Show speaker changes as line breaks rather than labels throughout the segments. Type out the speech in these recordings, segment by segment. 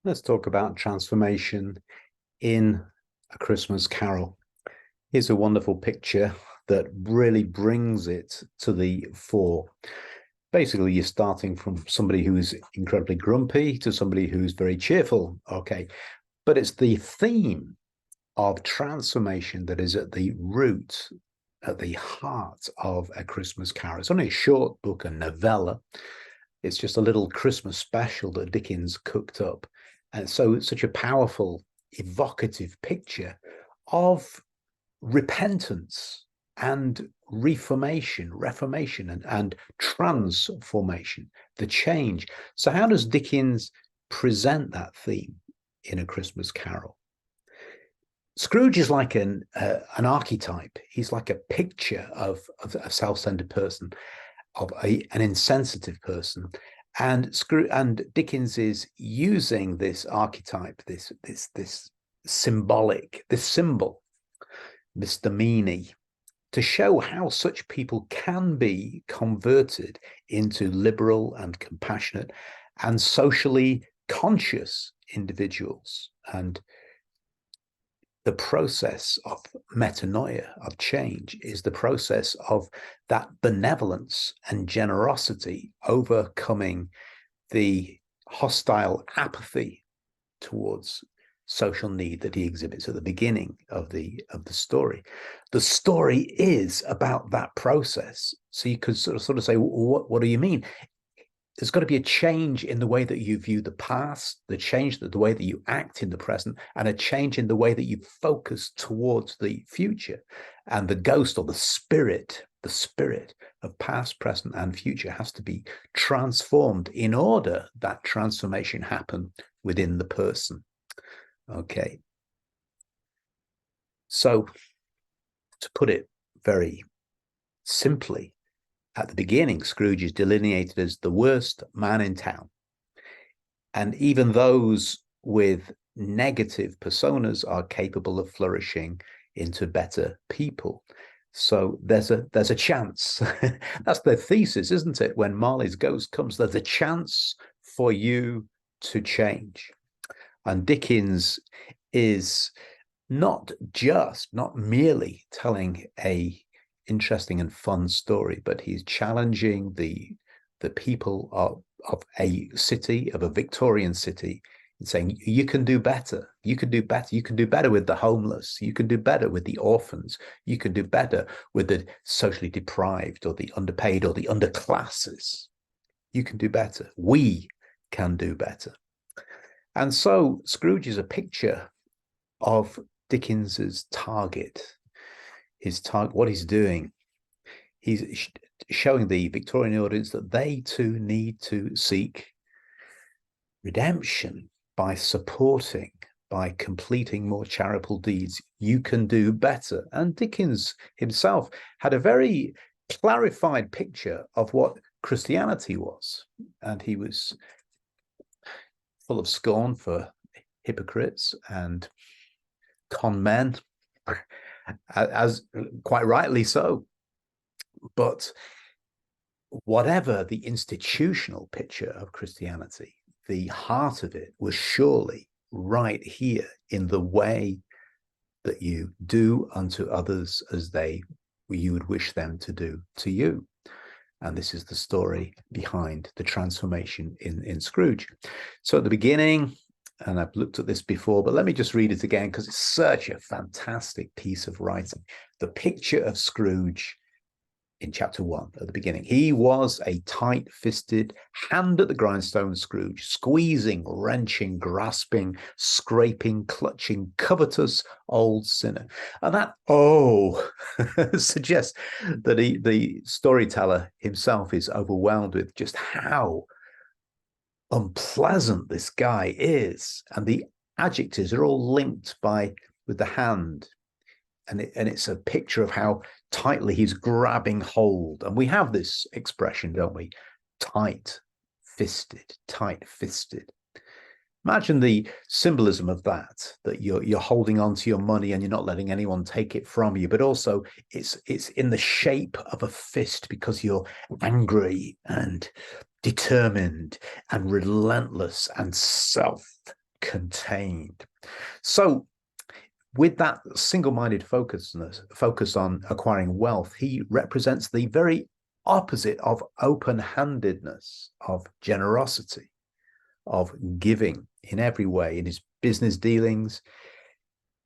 Let's talk about transformation in A Christmas Carol. Here's a wonderful picture that really brings it to the fore. Basically, you're starting from somebody who's incredibly grumpy to somebody who's very cheerful. Okay. But it's the theme of transformation that is at the root, at the heart of A Christmas Carol. It's only a short book, a novella. It's just a little Christmas special that Dickens cooked up. And so it's such a powerful, evocative picture of repentance and reformation, and transformation, the change. So how does Dickens present that theme in A Christmas Carol? Scrooge is like an archetype. He's like a picture of a self-centered person, of an insensitive person. And Dickens is using this archetype, this symbolic, this symbol, Mr. Meany, to show how such people can be converted into liberal and compassionate and socially conscious individuals. And the process of metanoia, of change, is the process of that benevolence and generosity overcoming the hostile apathy towards social need that he exhibits at the beginning of the story. The story is about that process. So you could sort of say, what do you mean? There's got to be a change in the way that you view the past, the way that you act in the present, and a change in the way that you focus towards the future. And the ghost, or the spirit of past, present, and future has to be transformed in order that transformation happen within the person. Okay. So to put it very simply, at the beginning, Scrooge is delineated as the worst man in town. And even those with negative personas are capable of flourishing into better people. So there's a chance. That's the thesis, isn't it? When Marley's ghost comes, there's a chance for you to change. And Dickens is not merely telling a interesting and fun story, but he's challenging the people of a city, of a Victorian city, and saying, you can do better. You can do better. You can do better with the homeless. You can do better with the orphans. You can do better with the socially deprived or the underpaid or the underclasses. You can do better. We can do better. And so Scrooge is a picture of Dickens's target. What he's doing, he's showing the Victorian audience that they too need to seek redemption by supporting, by completing more charitable deeds. You can do better. And Dickens himself had a very clarified picture of what Christianity was. And he was full of scorn for hypocrites and con men, as quite rightly so. But whatever the institutional picture of Christianity, the heart of it was surely right here in the way that you do unto others as you would wish them to do to you. And this is the story behind the transformation in Scrooge. So at the beginning, and I've looked at this before, but let me just read it again because it's such a fantastic piece of writing. The picture of Scrooge in chapter 1 at the beginning. He was a tight-fisted, hand at the grindstone Scrooge, squeezing, wrenching, grasping, scraping, clutching, covetous old sinner. And that suggests that the storyteller himself is overwhelmed with just how unpleasant this guy is. And the adjectives are all linked with the hand. And it's a picture of how tightly he's grabbing hold. And we have this expression, don't we? Tight-fisted. Imagine the symbolism of that you're holding on to your money and you're not letting anyone take it from you. But also it's in the shape of a fist because you're angry and determined and relentless and self contained. So with that single-minded focus on acquiring wealth, he represents the very opposite of open-handedness, of generosity, of giving in every way. In his business dealings,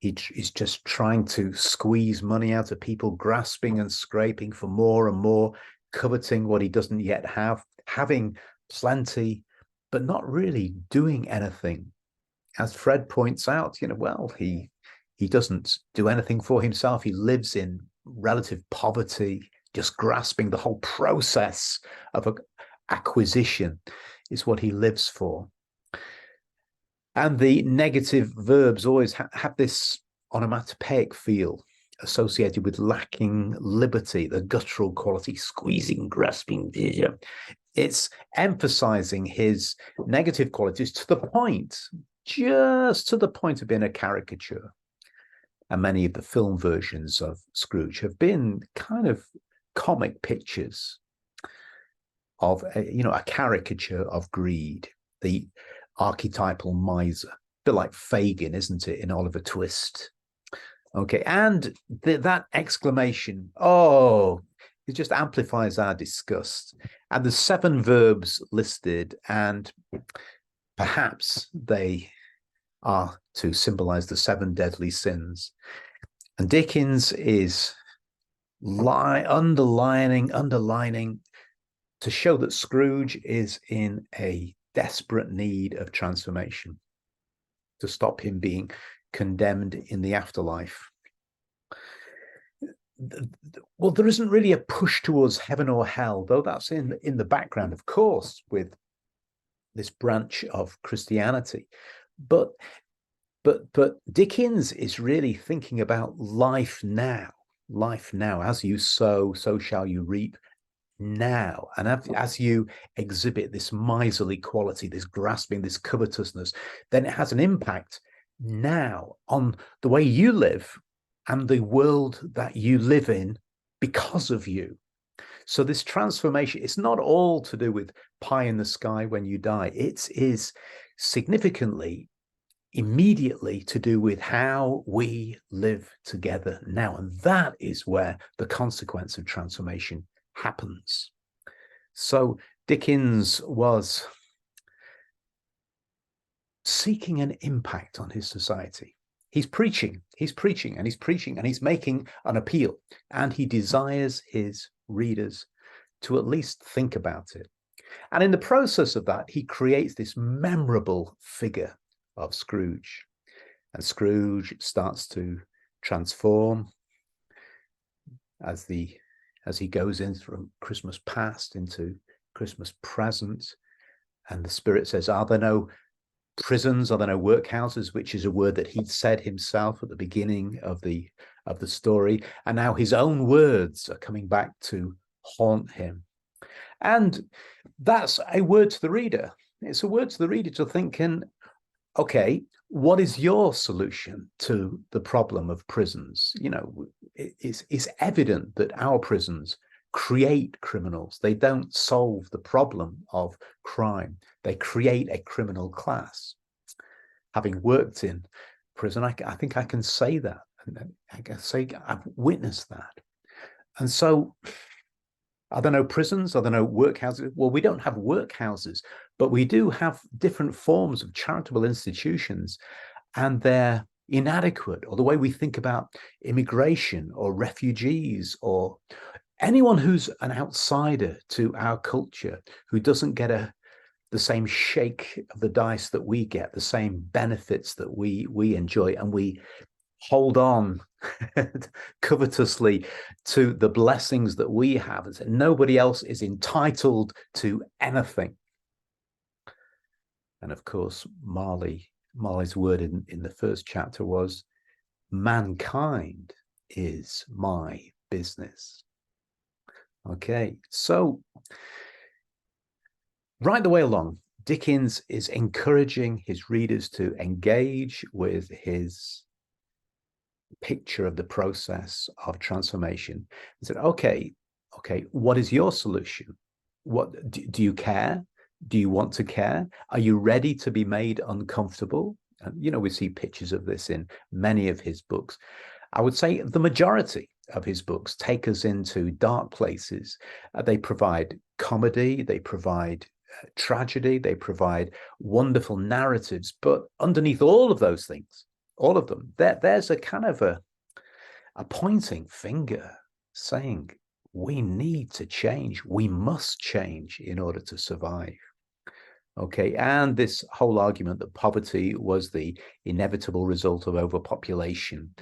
he's just trying to squeeze money out of people, grasping and scraping for more and more, coveting what he doesn't yet have, having plenty, but not really doing anything. As Fred points out, well, he doesn't do anything for himself. He lives in relative poverty, just grasping the whole process of acquisition is what he lives for. And the negative verbs always have this onomatopoeic feel associated with lacking liberty, the guttural quality, squeezing, grasping. It's emphasizing his negative qualities to the point, just to the point of being a caricature. And many of the film versions of Scrooge have been kind of comic pictures of a caricature of greed, the archetypal miser, a bit like Fagin, isn't it, in Oliver Twist? Okay, and that exclamation, oh, it just amplifies our disgust. And the 7 verbs listed, and perhaps they are to symbolize the 7 deadly sins. And Dickens is underlining to show that Scrooge is in a desperate need of transformation to stop him being condemned in the afterlife. Well, there isn't really a push towards heaven or hell, though that's in the background, of course, with this branch of Christianity. But Dickens is really thinking about life now. Life now. As you sow, so shall you reap now. And as you exhibit this miserly quality, this grasping, this covetousness, then it has an impact now on the way you live and the world that you live in because of you. So this transformation, it's not all to do with pie in the sky when you die. It is significantly, immediately to do with how we live together now. And that is where the consequence of transformation happens. So Dickens was seeking an impact on his society. He's preaching, and he's making an appeal, and he desires his readers to at least think about it. And in the process of that, he creates this memorable figure of Scrooge. And Scrooge starts to transform as he goes in from Christmas past into Christmas present. And the Spirit says, are there no prisons, are there no workhouses, which is a word that he'd said himself at the beginning of the story. And now his own words are coming back to haunt him. And that's a word to the reader. It's a word to the reader to think, okay, what is your solution to the problem of prisons? It's evident that our prisons create criminals. They don't solve the problem of crime. They create a criminal class. Having worked in prison, I think I can say that. I can say I've witnessed that. And so, are there no prisons? Are there no workhouses? Well, we don't have workhouses, but we do have different forms of charitable institutions, and they're inadequate. Or the way we think about immigration or refugees or anyone who's an outsider to our culture, who doesn't get the same shake of the dice that we get, the same benefits that we enjoy, and we hold on covetously to the blessings that we have, and say nobody else is entitled to anything. And of course, Marley's word in the first chapter was, mankind is my business. Okay, so right the way along, Dickens is encouraging his readers to engage with his picture of the process of transformation. He said, okay, what is your solution? What do you care? Do you want to care? Are you ready to be made uncomfortable? And, you know, we see pictures of this in many of his books. I would say the majority of his books take us into dark places. They provide comedy, they provide tragedy, they provide wonderful narratives. But underneath all of those things, all of them, there's a kind of a pointing finger saying, we need to change. We must change in order to survive. Okay, and this whole argument that poverty was the inevitable result of overpopulation.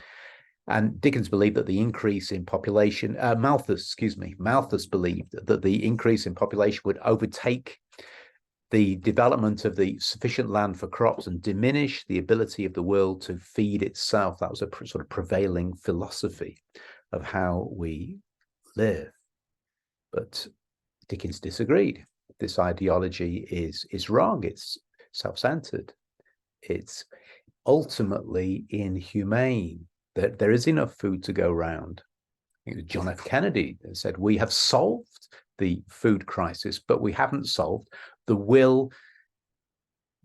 And Dickens believed that the increase in population, Malthus believed that the increase in population would overtake the development of the sufficient land for crops and diminish the ability of the world to feed itself. That was a sort of prevailing philosophy of how we live. But Dickens disagreed. This ideology is wrong. It's self-centered. It's ultimately inhumane. That there is enough food to go around. It was John F. Kennedy that said, we have solved the food crisis, but we haven't solved the will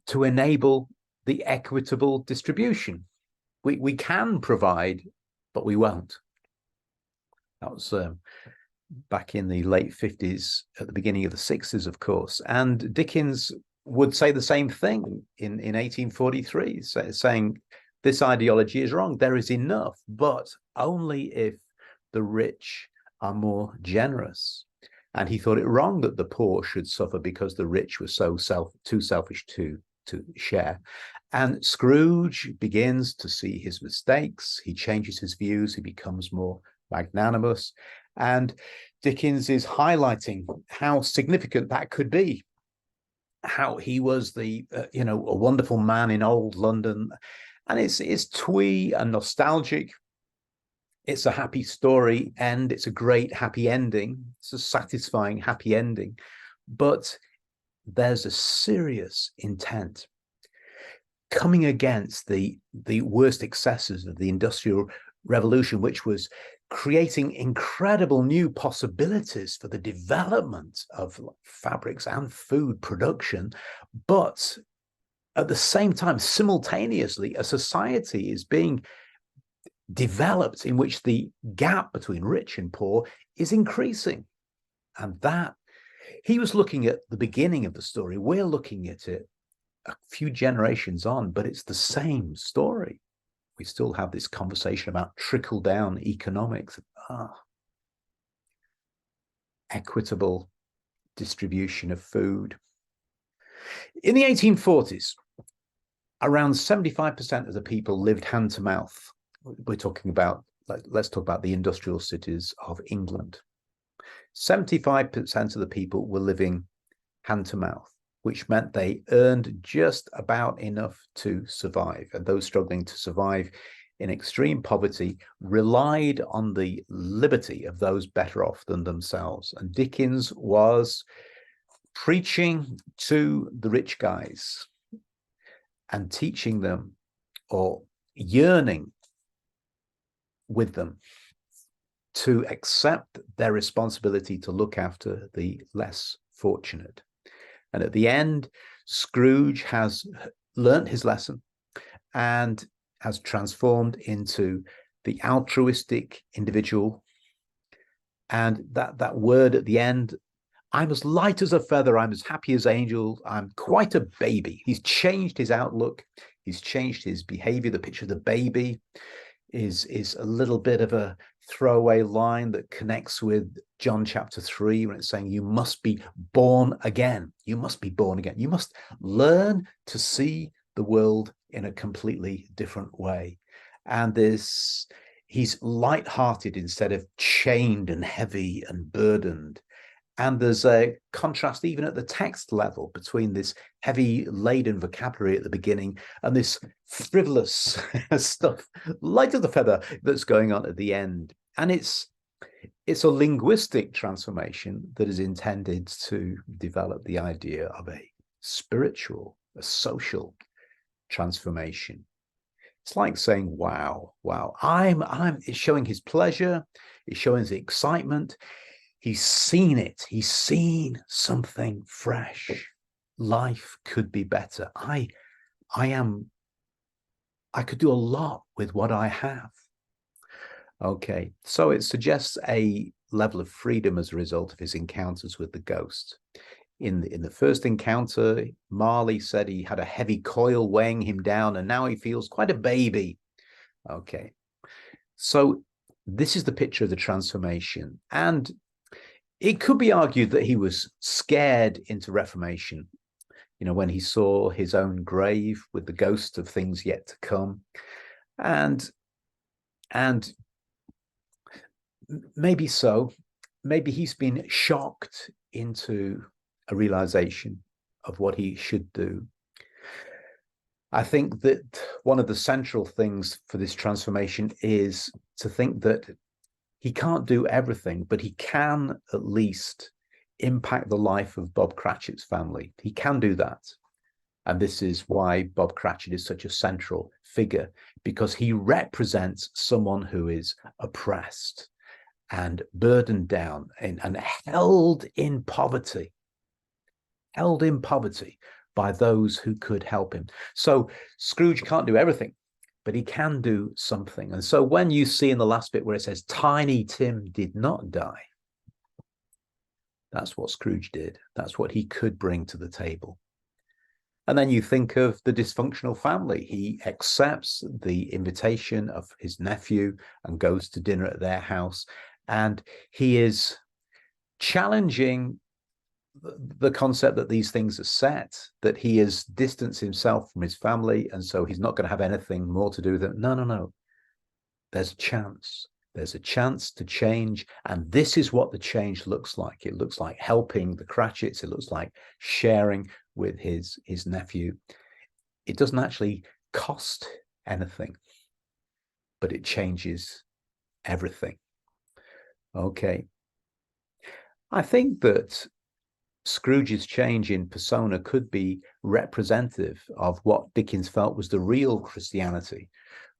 to enable the equitable distribution. We can provide, but we won't. That was back in the late 50s, at the beginning of the 60s, of course. And Dickens would say the same thing in 1843, saying, this ideology is wrong. There is enough, but only if the rich are more generous. And he thought it wrong that the poor should suffer because the rich were too selfish to share. And Scrooge begins to see his mistakes. He changes his views. He becomes more magnanimous. And Dickens is highlighting how significant that could be. How he was a wonderful man in old London. And it's twee and nostalgic. It's a happy story, and it's a great happy ending. It's a satisfying happy ending. But there's a serious intent coming against the worst excesses of the Industrial Revolution, which was creating incredible new possibilities for the development of fabrics and food production. But at the same time, simultaneously, a society is being developed in which the gap between rich and poor is increasing. And that, he was looking at the beginning of the story. We're looking at it a few generations on, but it's the same story. We still have this conversation about trickle-down economics. Equitable distribution of food. In the 1840s, around 75% of the people lived hand to mouth. We're talking about, let's talk about the industrial cities of England. 75% of the people were living hand to mouth, which meant they earned just about enough to survive. And those struggling to survive in extreme poverty relied on the liberty of those better off than themselves. And Dickens was preaching to the rich guys and teaching them, or yearning with them, to accept their responsibility to look after the less fortunate. And at the end, Scrooge has learnt his lesson and has transformed into the altruistic individual. And that word at the end, I'm as light as a feather, I'm as happy as angels, I'm quite a baby. He's changed his outlook, he's changed his behavior. The picture of the baby is a little bit of a throwaway line that connects with John chapter 3, when it's saying you must be born again. You must be born again. You must learn to see the world in a completely different way. And he's light-hearted instead of chained and heavy and burdened. And there's a contrast even at the text level between this heavy laden vocabulary at the beginning and this frivolous stuff, light as a feather, that's going on at the end. And it's a linguistic transformation that is intended to develop the idea of a spiritual, a social transformation. It's like saying, wow, it's showing his pleasure, it's showing his excitement. He's seen it. He's seen something fresh. Life could be better. I am I could do a lot with what I have. Okay, so it suggests a level of freedom as a result of his encounters with the ghost. In the first encounter, Marley said he had a heavy coil weighing him down, and now he feels quite a baby. Okay, so this is the picture of the transformation. And it could be argued that he was scared into reformation, when he saw his own grave with the ghost of things yet to come. And maybe so. Maybe he's been shocked into a realization of what he should do. I think that one of the central things for this transformation is to think that he can't do everything, but he can at least impact the life of Bob Cratchit's family. He can do that. And this is why Bob Cratchit is such a central figure, because he represents someone who is oppressed and burdened down and held in poverty by those who could help him. So Scrooge can't do everything, but he can do something. And so when you see in the last bit where it says Tiny Tim did not die, that's what Scrooge did. That's what he could bring to the table. And then you think of the dysfunctional family. He accepts the invitation of his nephew and goes to dinner at their house. And he is challenging the concept that these things are set, that he has distanced himself from his family, and so he's not going to have anything more to do with it. No. There's a chance. There's a chance to change, and this is what the change looks like. It looks like helping the Cratchits. It looks like sharing with his nephew. It doesn't actually cost anything, but it changes everything. Okay. I think that Scrooge's change in persona could be representative of what Dickens felt was the real Christianity,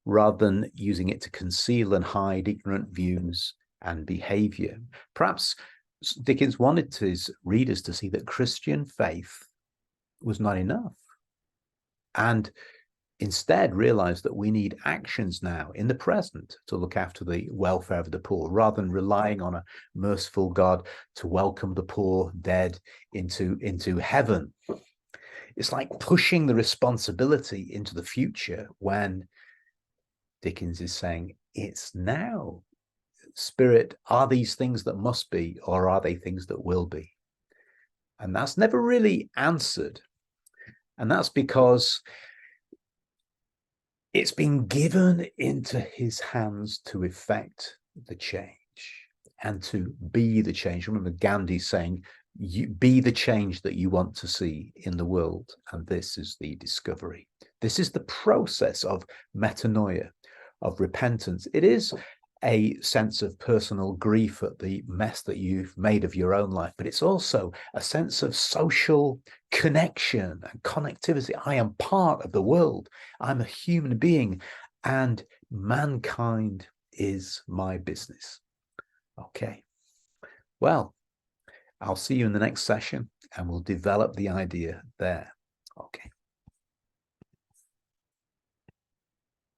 rather than using it to conceal and hide ignorant views and behavior. Perhaps Dickens wanted his readers to see that Christian faith was not enough, and instead realized that we need actions now in the present to look after the welfare of the poor, rather than relying on a merciful God to welcome the poor dead into heaven. It's like pushing the responsibility into the future when Dickens is saying it's now. Spirit, are these things that must be, or are they things that will be? And that's never really answered. And that's because it's been given into his hands to effect the change and to be the change. Remember Gandhi saying, you be the change that you want to see in the world. And this is the discovery. This is the process of metanoia, of repentance. It is a sense of personal grief at the mess that you've made of your own life, but it's also a sense of social connection and connectivity. I am part of the world. I'm a human being, and mankind is my business. Okay. Well, I'll see you in the next session, and we'll develop the idea there. Okay.